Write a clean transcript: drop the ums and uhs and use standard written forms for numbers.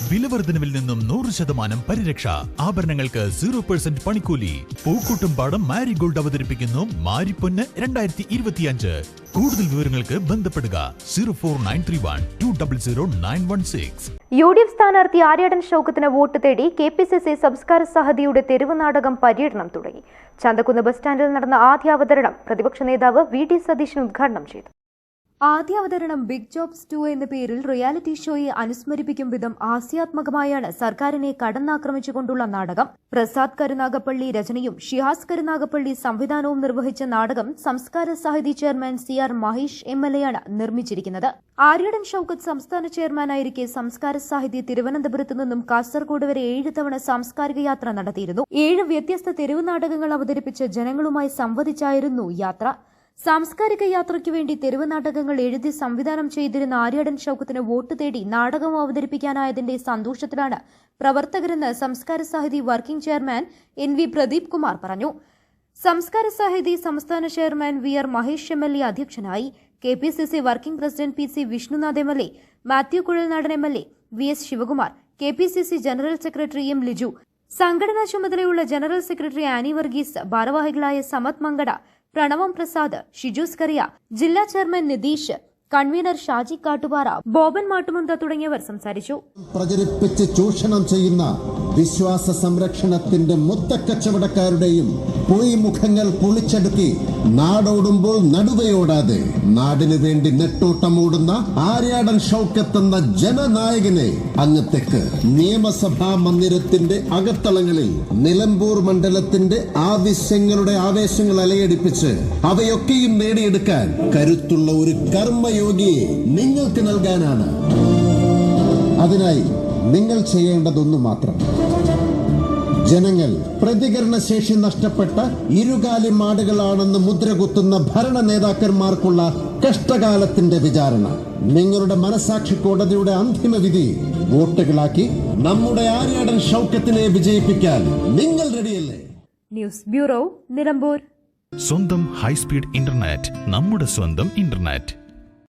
വിലവർദ്ധനവിൽ നിന്നും 100% പരിരക്ഷ. ആഭരണങ്ങൾക്ക് 0% പണിക്കൂലി. പൂക്കൂട്ടുംപാടം മാരിഗോൾഡ് അവതരിപ്പിക്കുന്നു മാരിപ്പൊന്ന് 2025. കൂടുതൽ വിവരങ്ങൾക്ക് ബന്ധപ്പെടുക 04931 200 916. UDF സ്ഥാനാർത്ഥി ആര്യാടൻ ഷൗക്കത്തിന് വോട്ട് തേടി KPCC സംസ്കാര സഹതിയുടെ തെരുവ് നാടകം പര്യടനം തുടങ്ങി. ചന്തക്കുന്ന് ബസ് സ്റ്റാൻഡിൽ നടന്ന ആദ്യ അവതരണം പ്രതിപക്ഷ നേതാവ് VD സതീശൻ ഉദ്ഘാടനം ചെയ്തു. ആദ്യ അവതരണം ബിഗ് ജോബ്സ് 2 എന്ന പേരിൽ റിയാലിറ്റി ഷോയെ അനുസ്മരിപ്പിക്കും വിധം ഹാസ്യാത്മകമായാണ് സർക്കാരിനെ കടന്നാക്രമിച്ചുകൊണ്ടുള്ള നാടകം. പ്രസാദ് കരുനാഗപ്പള്ളി രചനയും ഷിഹാസ് കരുനാഗപ്പള്ളി സംവിധാനവും നിർവഹിച്ച നാടകം സംസ്കാര സമിതി ചെയർമാൻ CR മഹേഷ് MLA ആണ് നിർമ്മിച്ചിരിക്കുന്നത്. ആര്യാടൻ ഷൗക്കത്ത് സംസ്ഥാന ചെയർമാനായിരിക്കെ സംസ്കാര സാഹിതി തിരുവനന്തപുരത്തു നിന്നും കാസർഗോഡ് വരെ 7 തവണ സാംസ്കാരിക യാത്ര നടത്തിയിരുന്നു. 7 വ്യത്യസ്ത തെരുവ് നാടകങ്ങൾ അവതരിപ്പിച്ച് ജനങ്ങളുമായി സംവദിച്ചായിരുന്നു യാത്ര. സാംസ്കാരിക യാത്രയ്ക്കു വേണ്ടി തെരുവ് നാടകങ്ങൾ എഴുതി സംവിധാനം ചെയ്തിരുന്ന ആര്യാടൻ ഷൗക്കത്തിന് വോട്ട് തേടി നാടകം അവതരിപ്പിക്കാനായതിന്റെ സന്തോഷത്തിലാണ് പ്രവർത്തകരെന്ന് Samskara Sahithi working chairman NV Pradeep Kumar പറഞ്ഞു. സംസ്കാര സാഹിതി സംസ്ഥാന ചെയർമാൻ VR മഹേഷ് MLA അധ്യക്ഷനായി. KPCC working president PC Vishnunath MLA, Mathew Kuzhalnadan MLA, VS Sivakumar, KPCC general secretary M Liju, സംഘടനാ ചുമതലയുള്ള ജനറൽ സെക്രട്ടറി ആനി വർഗീസ്, ഭാരവാഹികളായ സമത് മങ്കട, പ്രണവം പ്രസാദ്, ഷിജൂസ് കറിയ, ജില്ലാ ചെയർമാൻ നിതീഷ്, കൺവീനർ ഷാജി കാട്ടുപാറ, ബോബൻ മാട്ടുമുണ്ട തുടങ്ങിയവർ സംസാരിച്ചു. പ്രചരിപ്പിച്ച് ചൂഷണം ചെയ്യുന്ന വിശ്വാസ സംരക്ഷണത്തിന്റെ മൊത്തക്കച്ചവടക്കാരുടെയും പൊയ്മുഖങ്ങൾ പൊളിച്ചെടുക്കി നാടോടുമ്പോൾ നടുവയോടാതെ നാടിനു വേണ്ടി നെട്ടോട്ടമോടുന്ന ആര്യാടൻ ഷൗക്കത്ത് എന്ന ജനനായകനെ അങ്ങത്തേക്ക് നിയമസഭാ മന്ദിരത്തിന്റെ അകത്തളങ്ങളിൽ നിലമ്പൂർ മണ്ഡലത്തിന്റെ ആവശ്യങ്ങളുടെ ആവേശങ്ങൾ അലയടിപ്പിച്ച് അവയൊക്കെയും നേടിയെടുക്കാൻ കരുത്തുള്ള ഒരു കർമ്മയോഗിയെ നിങ്ങൾക്ക് നൽകാനാണ്. അതിനായി നിങ്ങൾ ചെയ്യേണ്ടതൊന്നു മാത്രം. ജനങ്ങൾ പ്രതികരണശേഷി നഷ്ടപ്പെട്ട ഇരുകാലി മാടുകളാണെന്ന് മുദ്രകുത്തുന്ന ഭരണ നേതാക്കന്മാർക്കുള്ള കഷ്ടകാലത്തിന്റെ വിചാരണ നിങ്ങളുടെ മനസാക്ഷി കോടതിയുടെ അന്തിമ വിധി വോട്ടുകളാക്കി നമ്മുടെ ആര്യാടൻ ഷൗക്കത്തിനെ വിജയിപ്പിക്കാൻ നിങ്ങൾ റെഡിയല്ലേ? News bureau, Nilambur. സ്വന്തം ഹൈസ്പീഡ് ഇന്റർനെറ്റ്, നമ്മുടെ സ്വന്തം ഇന്റർനെറ്റ്.